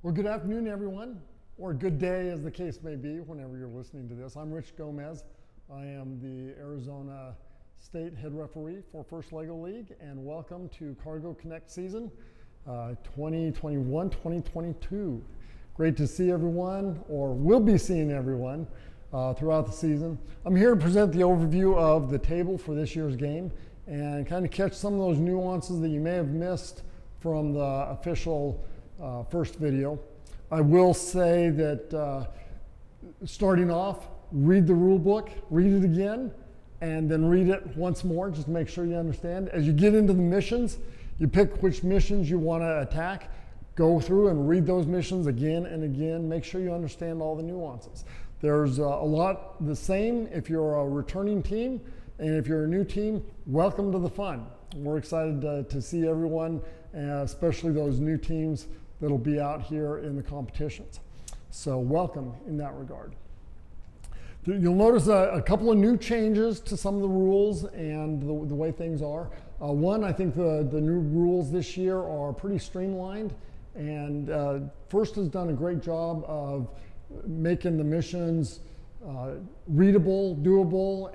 Well, good afternoon, everyone, or good day, as the case may be, whenever you're listening to this. I'm Rich Gomez. I am the Arizona State head referee for First Lego League, and welcome to Cargo Connect season 2021-2022. Great to see everyone, or will be seeing everyone throughout the season. I'm here to present the overview of the table for this year's game and kind of catch some of those nuances that you may have missed from the official first video. I will say that starting off, read the rule book, read it again, and then read it once more, just to make sure you understand. As you get into the missions, you pick which missions you want to attack, go through and read those missions again and again, make sure you understand all the nuances. There's a lot the same if you're a returning team, and if you're a new team, welcome to the fun. We're excited to see everyone, especially those new teams that'll be out here in the competitions. So welcome in that regard. You'll notice a couple of new changes to some of the rules and the way things are. One, I think the new rules this year are pretty streamlined, and First has done a great job of making the missions readable, doable,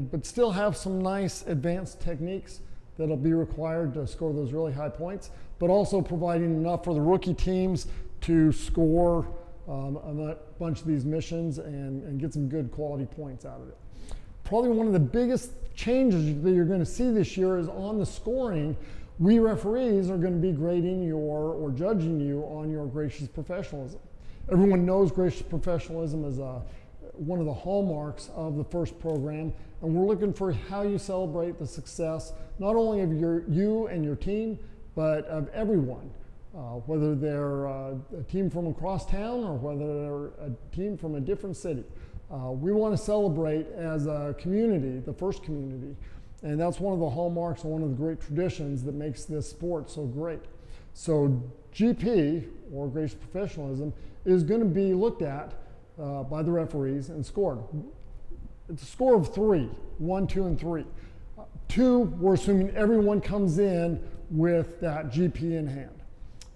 but still have some nice advanced techniques that'll be required to score those really high points, but also providing enough for the rookie teams to score a bunch of these missions and get some good quality points out of it. Probably one of the biggest changes that you're going to see this year is on the scoring. We referees are going to be grading or judging you on your gracious professionalism. Everyone knows gracious professionalism is one of the hallmarks of the First program, and we're looking for how you celebrate the success not only of you and your team, but of everyone, whether they're a team from across town or whether they're a team from a different city. We want to celebrate as a community, the First community, and that's one of the hallmarks and one of the great traditions that makes this sport so great. So GP, or gracious professionalism, is going to be looked at by the referees and scored. It's a score of 3, 1, 2, and 3. 2, we're assuming everyone comes in with that GP in hand,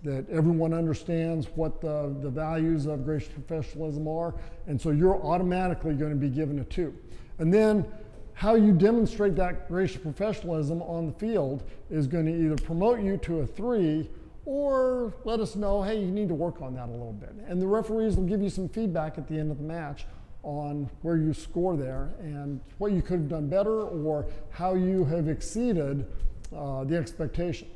that everyone understands what the values of gracious professionalism are, and so you're automatically going to be given a 2. And then how you demonstrate that gracious professionalism on the field is going to either promote you to a 3 or let us know, hey, you need to work on that a little bit. And the referees will give you some feedback at the end of the match on where you score there and what you could have done better or how you have exceeded the expectation.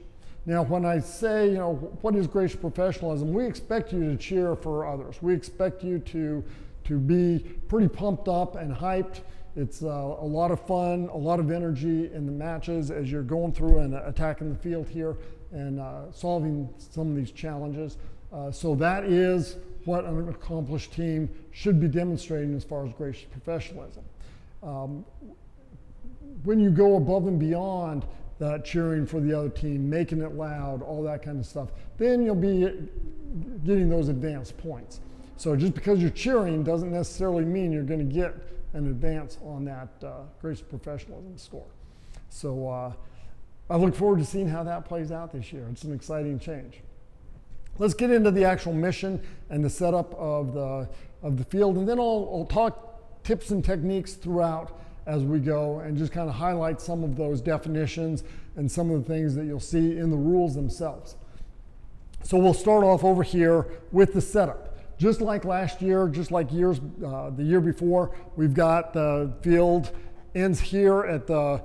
Now, when I say, what is gracious professionalism, we expect you to cheer for others. We expect you to be pretty pumped up and hyped. It's a lot of fun, a lot of energy in the matches as you're going through and attacking the field here and solving some of these challenges. So that is what an accomplished team should be demonstrating as far as gracious professionalism. When you go above and beyond that cheering for the other team, making it loud, all that kind of stuff, then you'll be getting those advanced points. So just because you're cheering doesn't necessarily mean you're going to get an advance on that gracious professionalism score. So I look forward to seeing how that plays out this year. It's an exciting change. Let's get into the actual mission and the setup of the field, and then I'll talk tips and techniques throughout as we go and just kind of highlight some of those definitions and some of the things that you'll see in the rules themselves. So we'll start off over here with the setup. Just like last year, just like the year before, we've got the field ends here at the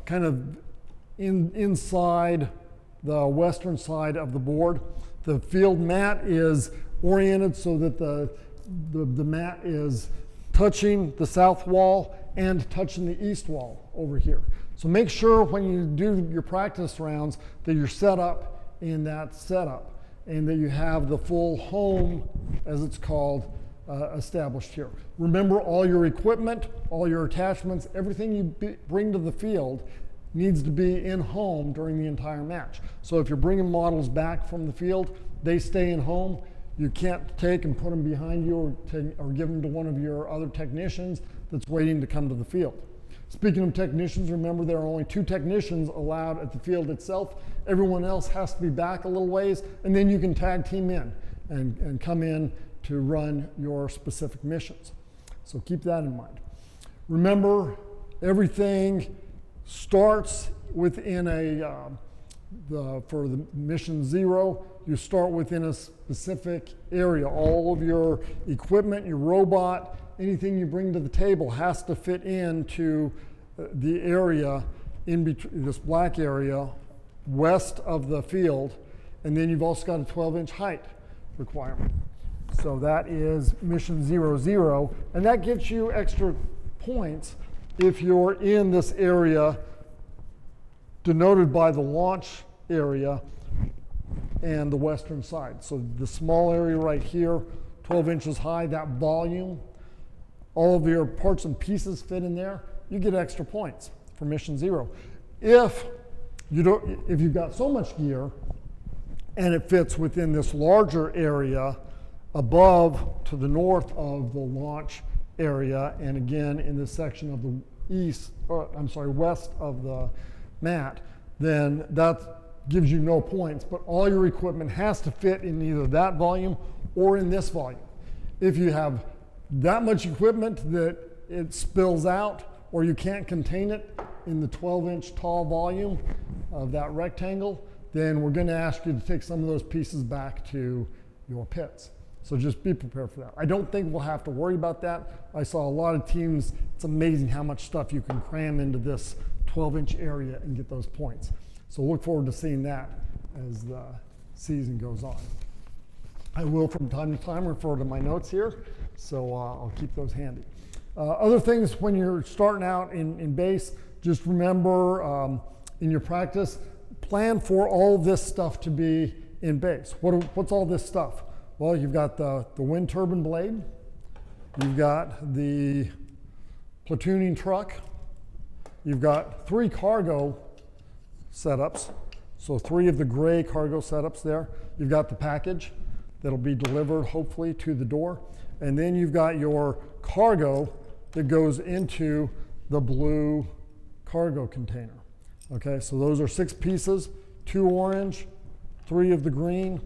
kind of inside the western side of the board. The field mat is oriented so that the mat is touching the south wall and touching the east wall over here. So make sure when you do your practice rounds that you're set up in that setup and that you have the full home, as it's called, established here. Remember, all your equipment, all your attachments, everything you bring to the field needs to be in home during the entire match. So if you're bringing models back from the field, they stay in home. You can't take and put them behind you or give them to one of your other technicians that's waiting to come to the field. Speaking of technicians, remember there are only 2 technicians allowed at the field itself. Everyone else has to be back a little ways, and then you can tag team in. and come in to run your specific missions. So keep that in mind. Remember, everything starts within for the mission 0, you start within a specific area. All of your equipment, your robot, anything you bring to the table has to fit into the area in between, this black area west of the field, and then you've also got a 12-inch height requirement. So that is mission 00, and that gets you extra points if you're in this area denoted by the launch area and the western side. So the small area right here, 12 inches high, that volume, all of your parts and pieces fit in there, you get extra points for mission 0. If you've got so much gear and it fits within this larger area above to the north of the launch area, and again in this section of the west of the mat, then that gives you no points, but all your equipment has to fit in either that volume or in this volume. If you have that much equipment that it spills out or you can't contain it in the 12-inch tall volume of that rectangle, then we're going to ask you to take some of those pieces back to your pits. So just be prepared for that. I don't think we'll have to worry about that. I saw a lot of teams, it's amazing how much stuff you can cram into this 12-inch area and get those points. So look forward to seeing that as the season goes on. I will from time to time refer to my notes here, so I'll keep those handy. Other things when you're starting out in base, just remember in your practice, plan for all this stuff to be in base. What's all this stuff? Well, you've got the wind turbine blade, you've got the platooning truck, you've got 3 cargo setups, so 3 of the gray cargo setups there. You've got the package that'll be delivered hopefully to the door, and then you've got your cargo that goes into the blue cargo container. Okay, so those are 6 pieces, 2 orange, 3 of the green,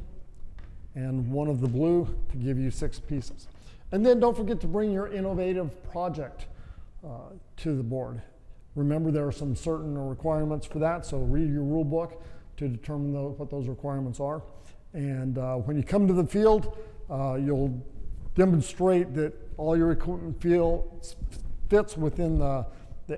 and 1 of the blue to give you 6 pieces. And then don't forget to bring your innovative project to the board. Remember, there are some certain requirements for that, so read your rule book to determine what those requirements are. And when you come to the field, you'll demonstrate that all your equipment fits within the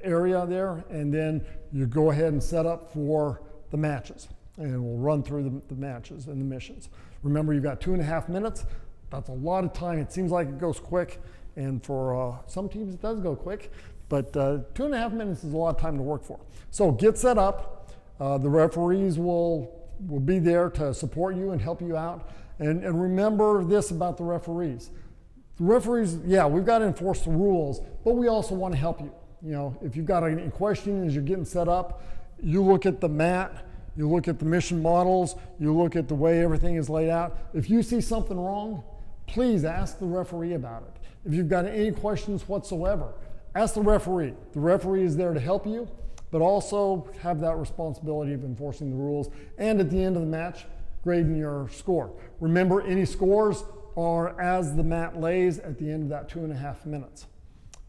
area there, and then you go ahead and set up for the matches. And we'll run through the matches and the missions. Remember, you've got 2.5 minutes. That's a lot of time. It seems like it goes quick, and for some teams it does go quick, but 2.5 minutes is a lot of time to work for. So get set up. The referees will be there to support you and help you out. And remember this about the referees. The referees, yeah, we've got to enforce the rules, but we also want to help you. You know, if you've got any question as you're getting set up, you look at the mat, you look at the mission models, you look at the way everything is laid out. If you see something wrong, please ask the referee about it. If you've got any questions whatsoever, ask the referee. The referee is there to help you, but also have that responsibility of enforcing the rules. And at the end of the match, grading your score. Remember, any scores are as the mat lays at the end of that 2.5 minutes.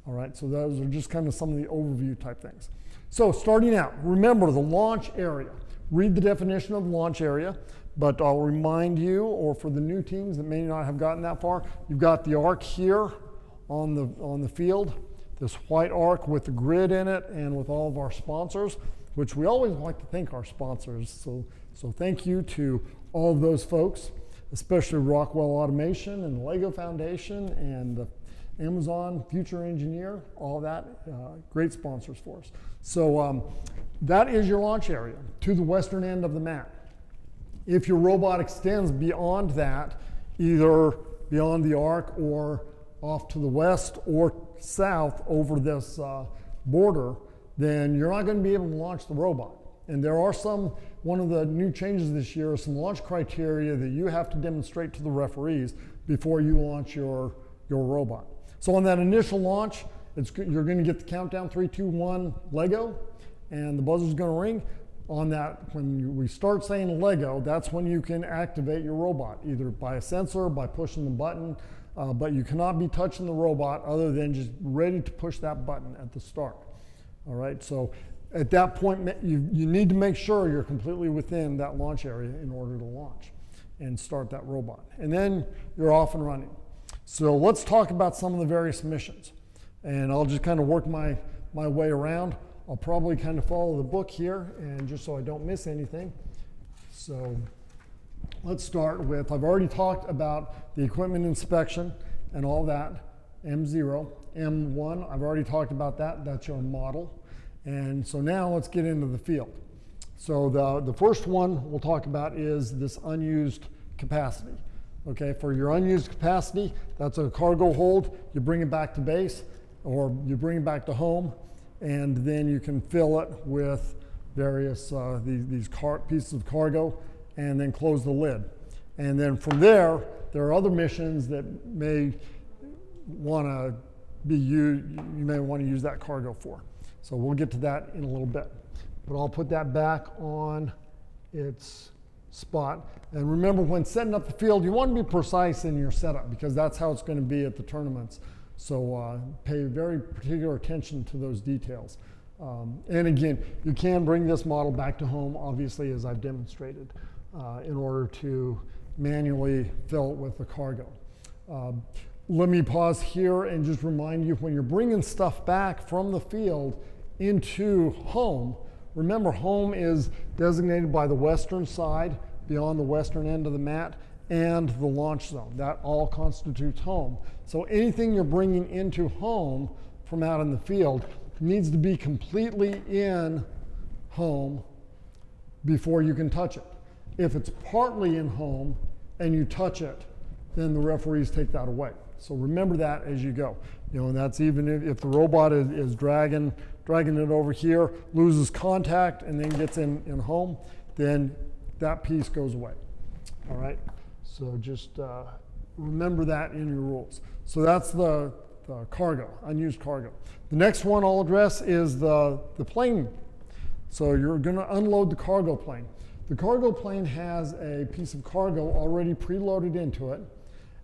All right, so those are just kind of some of the overview type things. So starting out, remember the launch area. Read the definition of the launch area, but I'll remind you, or for the new teams that may not have gotten that far, you've got the arc here on the field, this white arc with the grid in it and with all of our sponsors, which we always like to thank our sponsors. So thank you to all of those folks, especially Rockwell Automation and the Lego Foundation and the Amazon Future Engineer, all that, great sponsors for us. So that is your launch area to the western end of the mat. If your robot extends beyond that, either beyond the arc or off to the west or south over this border, then you're not going to be able to launch the robot. And there are one of the new changes this year is some launch criteria that you have to demonstrate to the referees before you launch your robot. So on that initial launch, you're going to get the countdown 3, 2, 1 Lego, and the buzzer's going to ring. on that, we start saying Lego, that's when you can activate your robot, either by a sensor or by pushing the button, but you cannot be touching the robot other than just ready to push that button at the start. All right, so at that point, you need to make sure you're completely within that launch area in order to launch and start that robot. And then you're off and running. So let's talk about some of the various missions. And I'll just kind of work my way around. I'll probably kind of follow the book here, and just so I don't miss anything. So let's start with, I've already talked about the equipment inspection and all that, M0. M1, I've already talked about that, that's your model. And so now let's get into the field. So the first one we'll talk about is this unused capacity. Okay, for your unused capacity, that's a cargo hold, you bring it back to base, or you bring it back to home, and then you can fill it with various these pieces of cargo, and then close the lid. And then from there are other missions that may want to be used, you may want to use that cargo for. So we'll get to that in a little bit. But I'll put that back on its spot. And remember, when setting up the field, you want to be precise in your setup, because that's how it's going to be at the tournaments. So pay very particular attention to those details. And again, you can bring this model back to home, obviously, as I've demonstrated, in order to manually fill it with the cargo. Let me pause here and just remind you, when you're bringing stuff back from the field into home, remember, home is designated by the western side, beyond the western end of the mat, and the launch zone. That all constitutes home. So anything you're bringing into home from out in the field needs to be completely in home before you can touch it. If it's partly in home and you touch it, then the referees take that away. So remember that as you go. And that's even if the robot is dragging it over here, loses contact, and then gets in home, then that piece goes away. All right? So just remember that in your rules. So that's the cargo, unused cargo. The next one I'll address is the plane. So you're going to unload the cargo plane. The cargo plane has a piece of cargo already preloaded into it,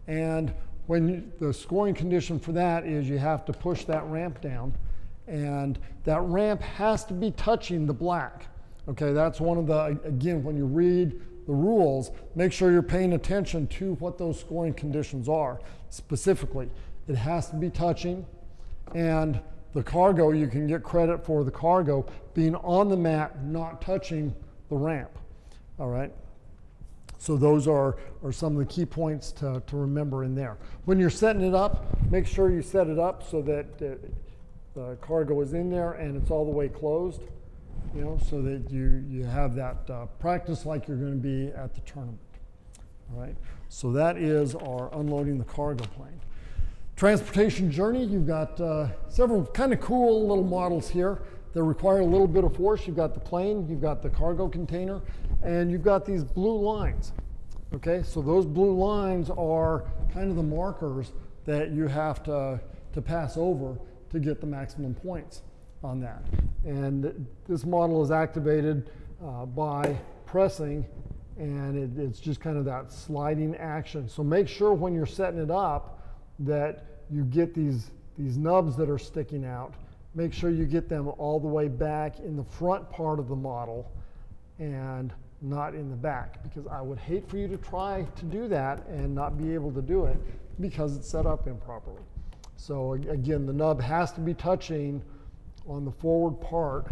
and the scoring condition for that is you have to push that ramp down, and that ramp has to be touching the black. Okay, that's one of the, again, when you read the rules, make sure you're paying attention to what those scoring conditions are. Specifically, it has to be touching, and the cargo, you can get credit for the cargo being on the mat, not touching the ramp. All right? So those are some of the key points to remember in there. When you're setting it up, make sure you set it up so that the cargo is in there and it's all the way closed, so that you have that practice like you're going to be at the tournament. All right? So that is our unloading the cargo plane. Transportation journey, you've got several kind of cool little models here that require a little bit of force. You've got the plane, you've got the cargo container, and you've got these blue lines. Okay, so those blue lines are kind of the markers that you have to pass over to get the maximum points on that. And this model is activated by pressing, and it's just kind of that sliding action. So make sure when you're setting it up that you get these nubs that are sticking out. Make sure you get them all the way back in the front part of the model and not in the back, because I would hate for you to try to do that and not be able to do it because it's set up improperly. So again, the nub has to be touching on the forward part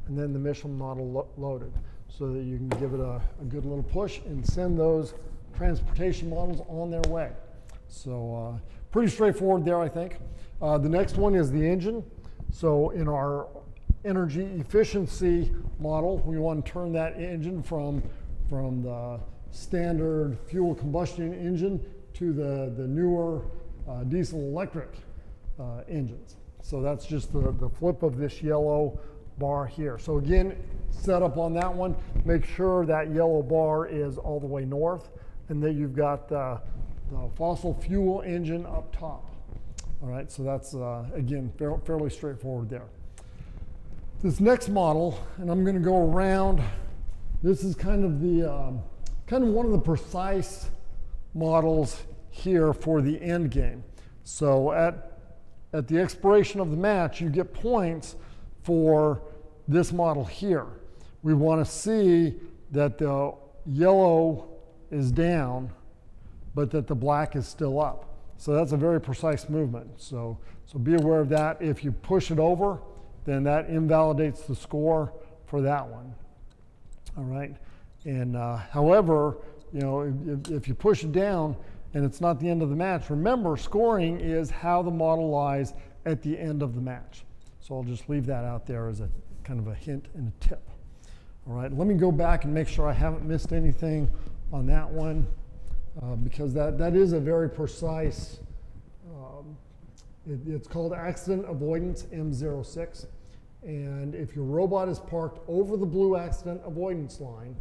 and then the mission model loaded, so that you can give it a good little push and send those transportation models on their way. So pretty straightforward there, I think. The next one is the engine. So in our energy efficiency model, we want to turn that engine from the standard fuel combustion engine to the newer diesel electric engines. So that's just the flip of this yellow bar here. So again, set up on that one, make sure that yellow bar is all the way north, and that you've got the fossil fuel engine up top. All right, so that's, again, fairly straightforward there. This next model, and I'm going to go around, this is kind of one of the precise models here for the end game. So at the expiration of the match, you get points for this model here. We want to see that the yellow is down, but that the black is still up. So that's a very precise movement. So be aware of that. If you push it over, then that invalidates the score for that one. All right. And however, you know, if you push it down and it's not the end of the match, remember, scoring is how the model lies at the end of the match. So I'll just leave that out there as a kind of a hint and a tip. All right, let me go back and make sure I haven't missed anything on that one, because that is a very precise, it's called accident avoidance M06. And if your robot is parked over the blue accident avoidance line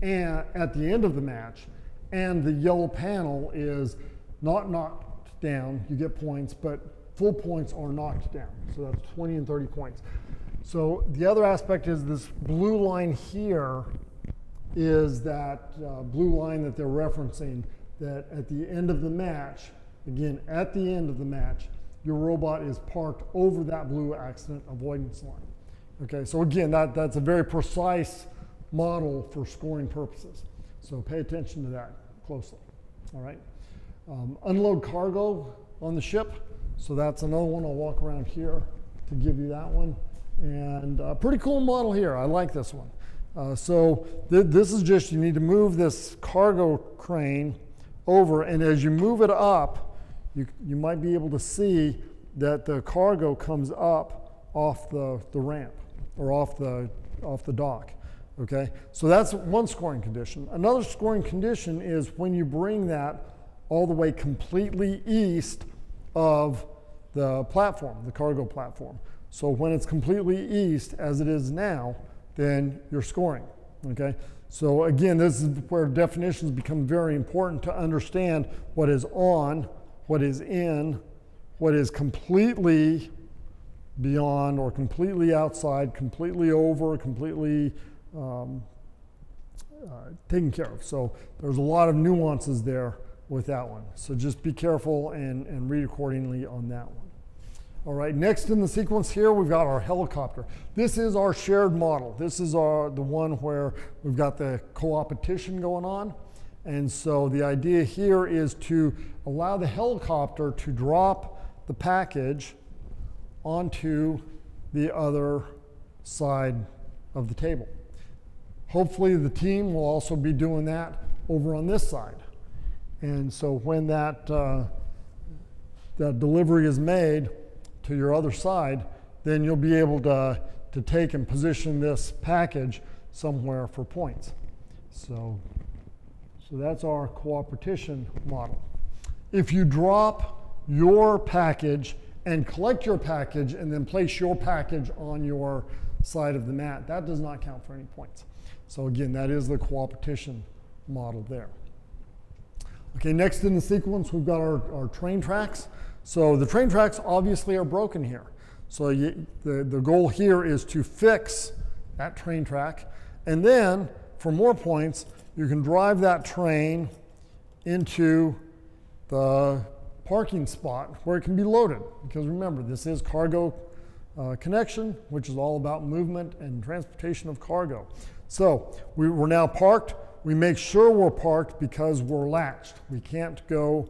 and at the end of the match, and the yellow panel is not knocked down, you get points, but full points are knocked down. So that's 20 and 30 points. So the other aspect is this blue line here is that blue line that they're referencing, that at the end of the match, again, at the end of the match, your robot is parked over that blue accident avoidance line. Okay, so again, that's a very precise model for scoring purposes. So pay attention to that closely, all right? Unload cargo on the ship. So that's another one. I'll walk around here to give you that one. And a pretty cool model here. I like this one. This is just, you need to move this cargo crane over, and as you move it up, you might be able to see that the cargo comes up off the ramp or off the dock. Okay, so that's one scoring condition. Another scoring condition is when you bring that all the way completely east of the platform, the cargo platform. So when it's completely east, as it is now, then you're scoring. Okay, so again, this is where definitions become very important to understand what is on, what is in, what is completely beyond or completely outside, completely over, completely taken care of. So there's a lot of nuances there with that one. So just be careful and read accordingly on that one. All right, next in the sequence here, we've got our helicopter. This is our shared model. This is the one where we've got the co-opetition going on. And so the idea here is to allow the helicopter to drop the package onto the other side of the table. Hopefully the team will also be doing that over on this side. And so when that delivery is made to your other side, then you'll be able to take and position this package somewhere for points. So that's our co-opetition model. If you drop your package and collect your package and then place your package on your side of the mat, that does not count for any points. So again, that is the co-opetition model there. Okay, next in the sequence, we've got our train tracks. So the train tracks obviously are broken here. So the goal here is to fix that train track. And then for more points, you can drive that train into the parking spot where it can be loaded. Because remember, this is cargo connection, which is all about movement and transportation of cargo. So we're now parked. We make sure we're parked because we're latched. We can't go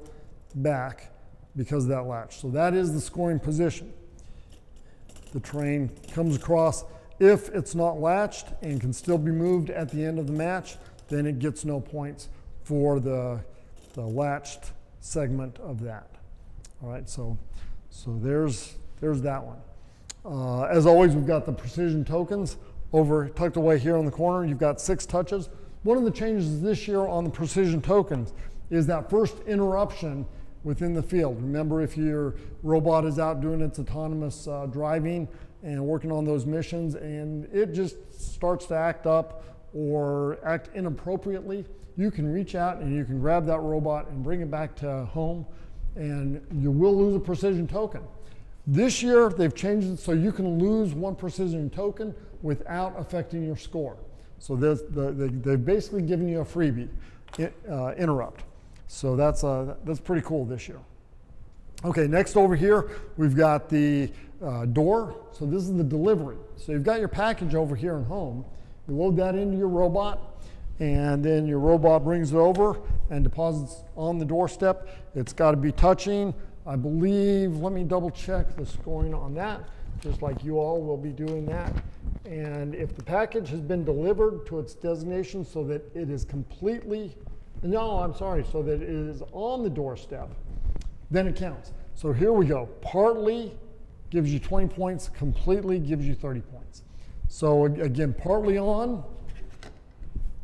back because of that latch. So that is the scoring position. The train comes across. If it's not latched and can still be moved at the end of the match, then it gets no points for the latched segment of that. All right, so there's that one. As always, we've got the precision tokens tucked away here in the corner. You've got 6 touches. One of the changes this year on the precision tokens is that first interruption within the field. Remember, if your robot is out doing its autonomous driving and working on those missions and it just starts to act up or act inappropriately, you can reach out and you can grab that robot and bring it back to home, and you will lose a precision token. This year, they've changed it so you can lose one precision token without affecting your score. So they've basically given you a freebie interrupt. So that's pretty cool this year. Okay, next over here, we've got the door. So this is the delivery. So you've got your package over here at home. You load that into your robot, and then your robot brings it over and deposits on the doorstep. It's got to be touching, I believe, let me double check the scoring on that, just like you all will be doing that. And if the package has been delivered to its destination so that it is completely, no, I'm sorry, so that it is on the doorstep, then it counts. So here we go. Partly gives you 20 points, completely gives you 30 points. So again, partly on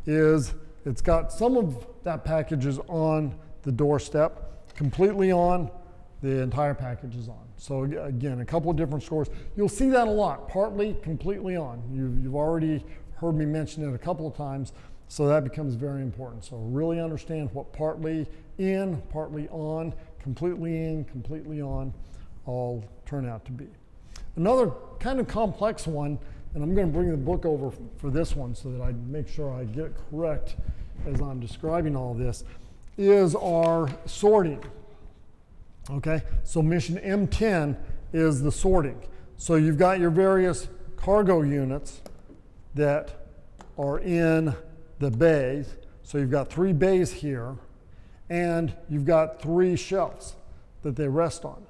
is it's got some of that package is on the doorstep, completely on, the entire package is on. So again, a couple of different scores. You'll see that a lot, partly, completely on. You've already heard me mention it a couple of times, so that becomes very important. So really understand what partly in, partly on, completely on, all turn out to be. Another kind of complex one, and I'm going to bring the book over for this one so that I make sure I get it correct as I'm describing all this, is our sorting. Okay, so mission M10 is the sorting. So you've got your various cargo units that are in the bays. So you've got 3 bays here, and you've got 3 shelves that they rest on.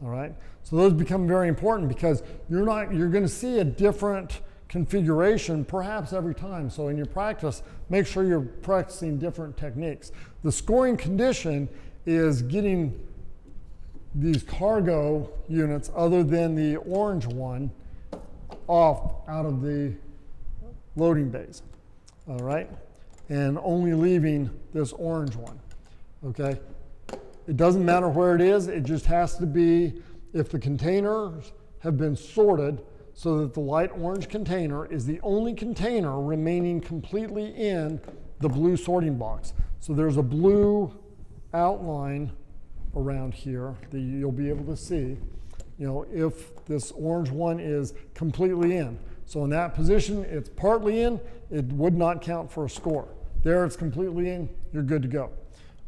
All right, so those become very important because you're going to see a different configuration perhaps every time. So in your practice, make sure you're practicing different techniques. The scoring condition is getting these cargo units, other than the orange one, out of the loading bays. All right, and only leaving this orange one. Okay. It doesn't matter where it is, it just has to be if the containers have been sorted so that the light orange container is the only container remaining completely in the blue sorting box. So there's a blue outline around here that you'll be able to see, if this orange one is completely in. So in that position, it's partly in, it would not count for a score. There it's completely in, you're good to go.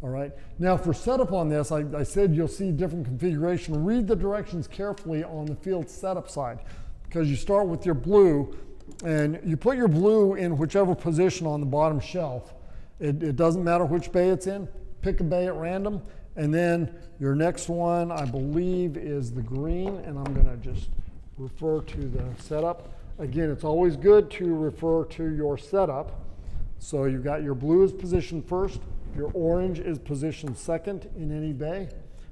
All right. Now for setup on this, I said you'll see different configuration. Read the directions carefully on the field setup side, because you start with your blue and you put your blue in whichever position on the bottom shelf. It doesn't matter which bay it's in. Pick a bay at random, and then your next one, I believe, is the green, and I'm going to just refer to the setup. Again, it's always good to refer to your setup. So you've got your blue is positioned first. Your orange is positioned second in any bay,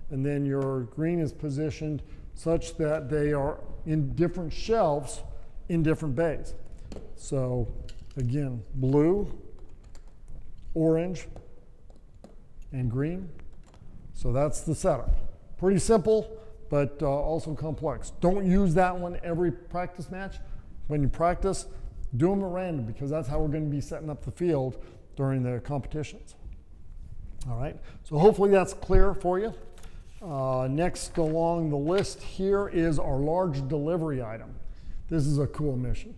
and then your green is positioned such that they are in different shelves in different bays. So again, blue, orange, and green. So that's the setup. Pretty simple, but also complex. Don't use that one every practice match. When you practice, do them at random, because that's how we're going to be setting up the field during the competitions. All right, so hopefully that's clear for you. Next along the list here is our large delivery item. This is a cool mission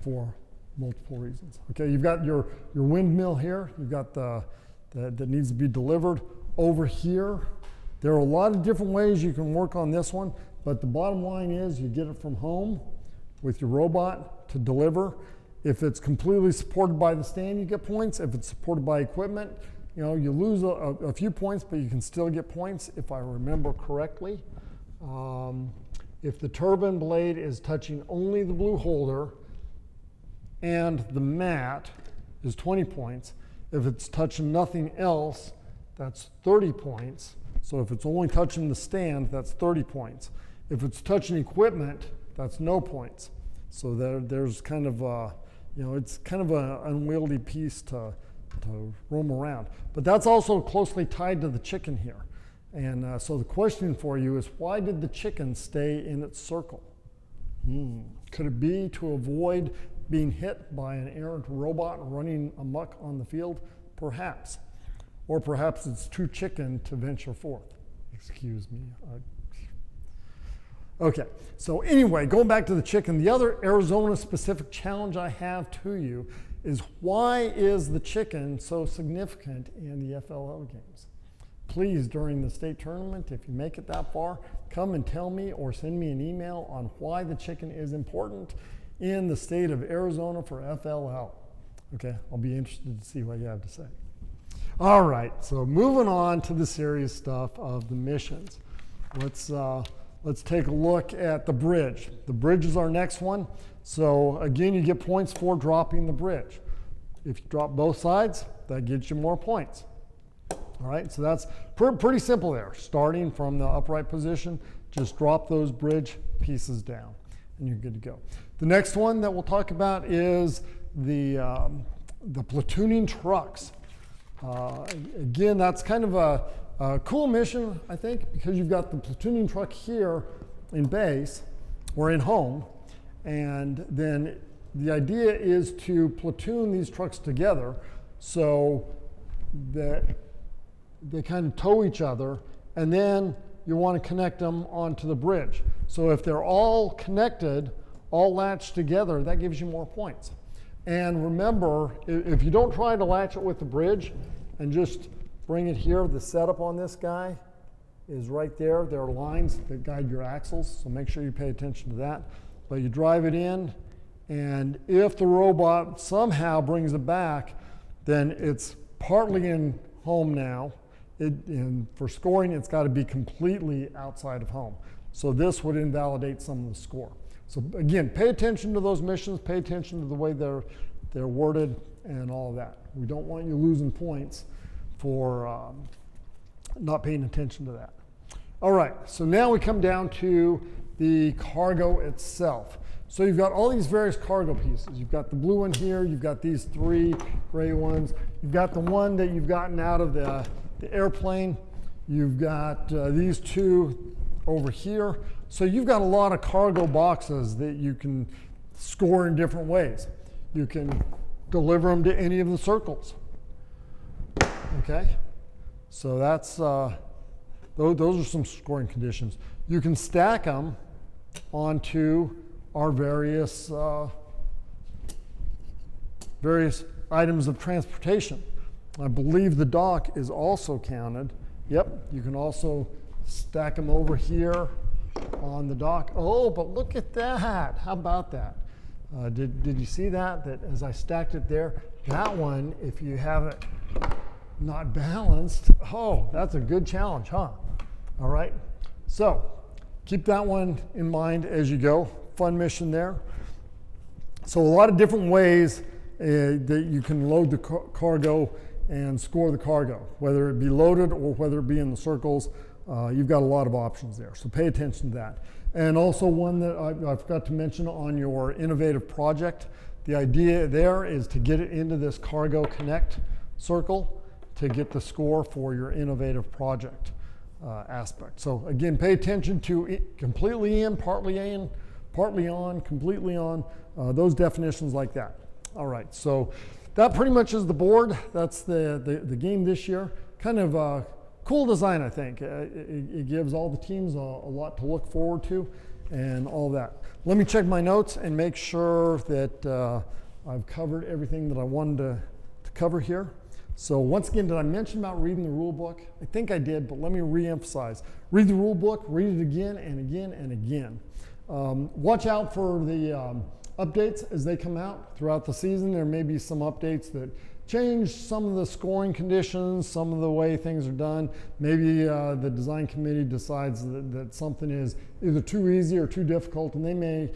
for multiple reasons. Okay, you've got your windmill here. You've got that needs to be delivered over here. There are a lot of different ways you can work on this one, but the bottom line is you get it from home with your robot to deliver. If it's completely supported by the stand, you get points. If it's supported by equipment, you lose a few points, but you can still get points if I remember correctly. If the turbine blade is touching only the blue holder and the mat, is 20 points. If it's touching nothing else, that's 30 points. So if it's only touching the stand, that's 30 points. If it's touching equipment, that's no points. So there's kind of it's kind of an unwieldy piece to roam around. But that's also closely tied to the chicken here. And so the question for you is, why did the chicken stay in its circle? Could it be to avoid being hit by an errant robot running amok on the field? Perhaps. Or perhaps it's too chicken to venture forth. Excuse me. Okay, so anyway, going back to the chicken, the other Arizona-specific challenge I have to you is why is the chicken so significant in the FLL games? Please, during the state tournament, if you make it that far, come and tell me or send me an email on why the chicken is important in the state of Arizona for FLL. Okay, I'll be interested to see what you have to say. All right, so moving on to the serious stuff of the missions. Let's take a look at the bridge. The bridge is our next one. So again, you get points for dropping the bridge. If you drop both sides, that gets you more points. All right, so that's pretty simple there. Starting from the upright position, just drop those bridge pieces down and you're good to go. The next one that we'll talk about is the platooning trucks. Again, that's kind of a cool mission, I think, because you've got the platooning truck here in base or in home, and then the idea is to platoon these trucks together so that they kind of tow each other, and then you want to connect them onto the bridge. So if they're all connected, all latched together, that gives you more points. And remember, if you don't try to latch it with the bridge and just bring it here, the setup on this guy is right there. There are lines that guide your axles, so make sure you pay attention to that. But you drive it in, and if the robot somehow brings it back, then it's partly in home now. And for scoring, it's got to be completely outside of home. So this would invalidate some of the score. So again, pay attention to those missions, pay attention to the way they're worded and all of that. We don't want you losing points for not paying attention to that. All right, so now we come down to the cargo itself. So you've got all these various cargo pieces. You've got the blue one here, you've got these three gray ones, you've got the one that you've gotten out of the airplane, you've got these two over here. So you've got a lot of cargo boxes that you can score in different ways. You can deliver them to any of the circles. Okay, so that's those are some scoring conditions. You can stack them onto our various items of transportation. I believe the dock is also counted. Yep, you can also stack them over here on the dock. Oh, but look at that. How about that? Did you see that? That as I stacked it there, that one, if you have it not balanced, oh, that's a good challenge, huh? All right, so keep that one in mind as you go. Fun mission there. So a lot of different ways that you can load the cargo and score the cargo, whether it be loaded or whether it be in the circles. You've got a lot of options there, so pay attention to that. And also one that I forgot to mention on your innovative project, the idea there is to get it into this cargo connect circle to get the score for your innovative project aspect. So again, pay attention to completely in, partly on, completely on, those definitions like that. All right, so that pretty much is the board. That's the game this year. Kind of a cool design, I think. It gives all the teams a lot to look forward to and all that. Let me check my notes and make sure that I've covered everything that I wanted to cover here. So once again, did I mention about reading the rule book? I think I did, but let me re-emphasize. Read the rule book, read it again and again and again. Watch out for the updates as they come out throughout the season. There may be some updates that change some of the scoring conditions, some of the way things are done. Maybe the design committee decides that something is either too easy or too difficult, and they may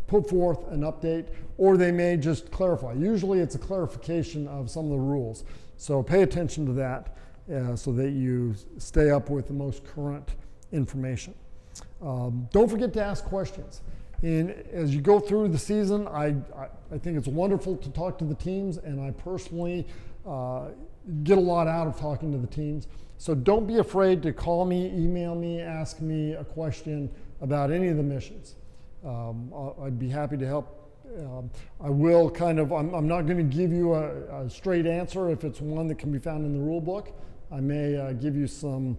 put forth an update, or they may just clarify. Usually it's a clarification of some of the rules. So pay attention to that so that you stay up with the most current information. Don't forget to ask questions. And as you go through the season, I think it's wonderful to talk to the teams, and I personally get a lot out of talking to the teams. So don't be afraid to call me, email me, ask me a question about any of the missions. I'd be happy to help. I will I'm not going to give you a straight answer if it's one that can be found in the rule book. I may give you some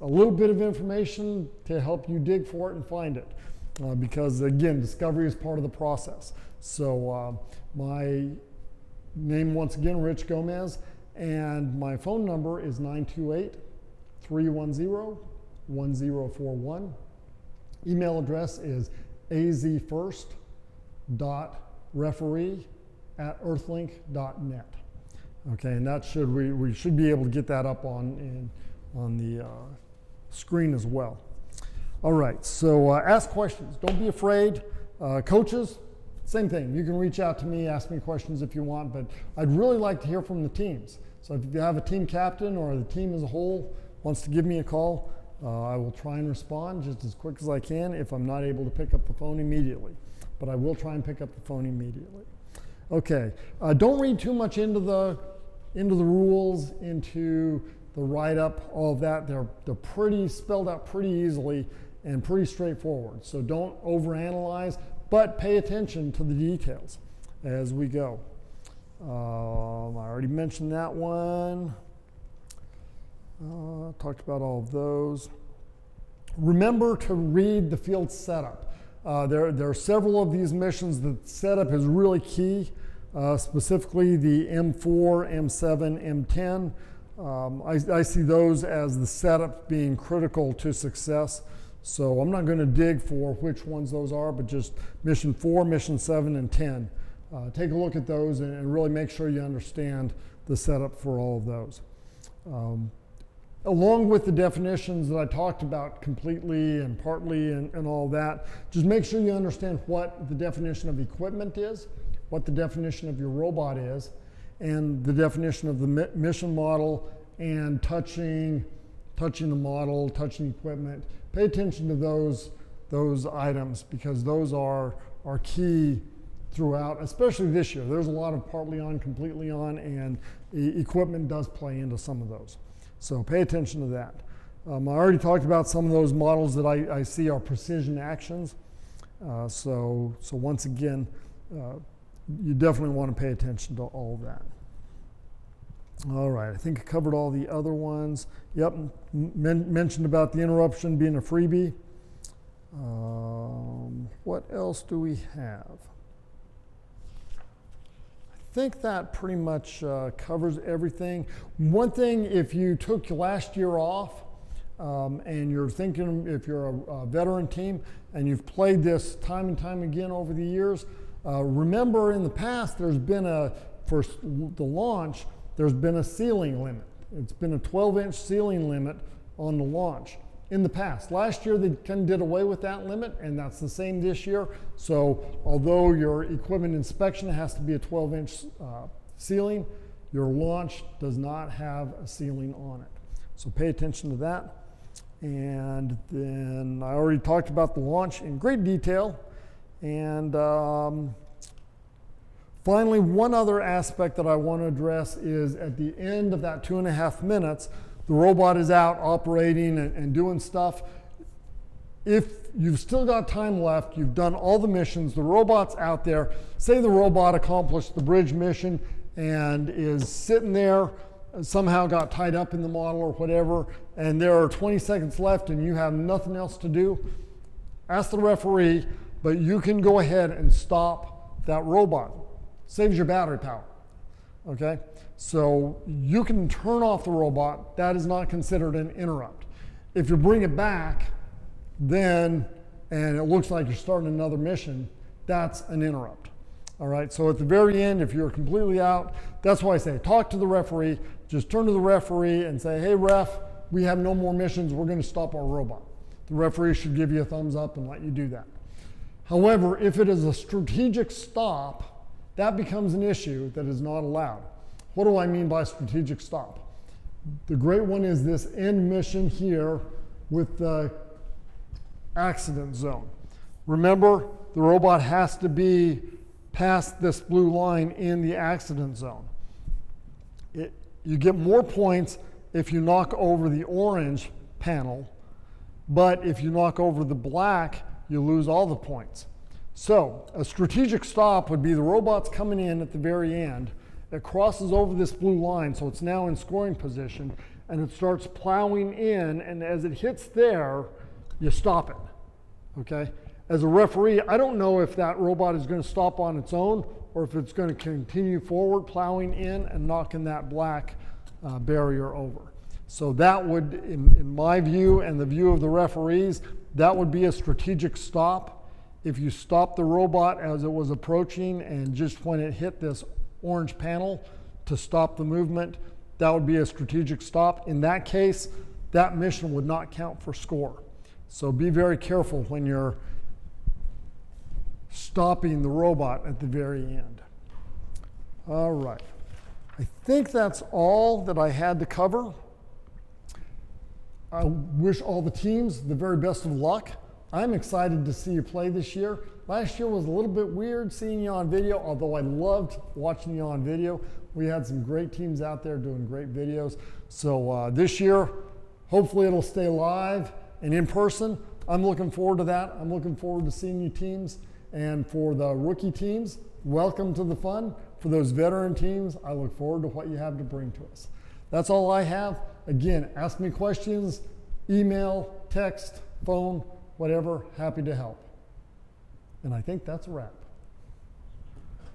a little bit of information to help you dig for it and find it. Because again, discovery is part of the process. So my name once again, Rich Gomez, and my phone number is 928-310-1041. Email address is azfirst.referee@earthlink.net. Okay, and that we should be able to get that up on the screen as well. All right, so ask questions. Don't be afraid. Coaches, same thing. You can reach out to me, ask me questions if you want, but I'd really like to hear from the teams. So if you have a team captain or the team as a whole wants to give me a call, I will try and respond just as quick as I can if I'm not able to pick up the phone immediately. But I will try and pick up the phone immediately. Okay, don't read too much into the rules, into the write-up, all of that. They're pretty spelled out pretty easily and pretty straightforward. So don't overanalyze, but pay attention to the details as we go. I already mentioned that one. Talked about all of those. Remember to read the field setup. There are several of these missions that setup is really key, specifically the M4, M7, M10. I see those as the setup being critical to success. So I'm not going to dig for which ones those are, but just mission 4, mission 7, and 10. Take a look at those and really make sure you understand the setup for all of those. Along with the definitions that I talked about completely and partly and all that, just make sure you understand what the definition of equipment is, what the definition of your robot is, and the definition of the mission model and touching the model, touching equipment. Pay attention to those items because those are key throughout, especially this year. There's a lot of partly on, completely on, and equipment does play into some of those. So pay attention to that. I already talked about some of those models that I see are precision actions. So once again, you definitely want to pay attention to all of that. All right, I think I covered all the other ones. Yep, mentioned about the interruption being a freebie. What else do we have? I think that pretty much covers everything. One thing, if you took last year off and you're thinking, if you're a veteran team and you've played this time and time again over the years, remember in the past there's been for the launch, there's been a ceiling limit. It's been a 12-inch ceiling limit on the launch in the past. Last year they kind of did away with that limit, and that's the same this year. So although your equipment inspection has to be a 12-inch ceiling, your launch does not have a ceiling on it. So pay attention to that. And then I already talked about the launch in great detail. And finally, one other aspect that I want to address is at the end of that 2.5 minutes, the robot is out operating and doing stuff. If you've still got time left, you've done all the missions, the robot's out there, say the robot accomplished the bridge mission and is sitting there, somehow got tied up in the model or whatever, and there are 20 seconds left and you have nothing else to do, ask the referee, but you can go ahead and stop that robot. Saves your battery power, okay? So you can turn off the robot. That is not considered an interrupt. If you bring it back, then, and it looks like you're starting another mission, that's an interrupt, all right? So at the very end, if you're completely out, that's why I say talk to the referee. Just turn to the referee and say, hey, ref, we have no more missions. We're going to stop our robot. The referee should give you a thumbs up and let you do that. However, if it is a strategic stop, that becomes an issue that is not allowed. What do I mean by strategic stop? The great one is this end mission here with the accident zone. Remember, the robot has to be past this blue line in the accident zone. You get more points if you knock over the orange panel, but if you knock over the black, you lose all the points. So a strategic stop would be the robot's coming in at the very end. It crosses over this blue line, so it's now in scoring position, and it starts plowing in, and as it hits there, you stop it, okay? As a referee, I don't know if that robot is going to stop on its own or if it's going to continue forward, plowing in and knocking that black barrier over. So that would, in my view and the view of the referees, that would be a strategic stop. If you stop the robot as it was approaching and just when it hit this orange panel to stop the movement, that would be a strategic stop. In that case, that mission would not count for score. So be very careful when you're stopping the robot at the very end. All right. I think that's all that I had to cover. I wish all the teams the very best of luck. I'm excited to see you play this year. Last year was a little bit weird seeing you on video, although I loved watching you on video. We had some great teams out there doing great videos. So this year, hopefully it'll stay live and in person. I'm looking forward to that. I'm looking forward to seeing you teams. And for the rookie teams, welcome to the fun. For those veteran teams, I look forward to what you have to bring to us. That's all I have. Again, ask me questions, email, text, phone, whatever, happy to help. And I think that's a wrap.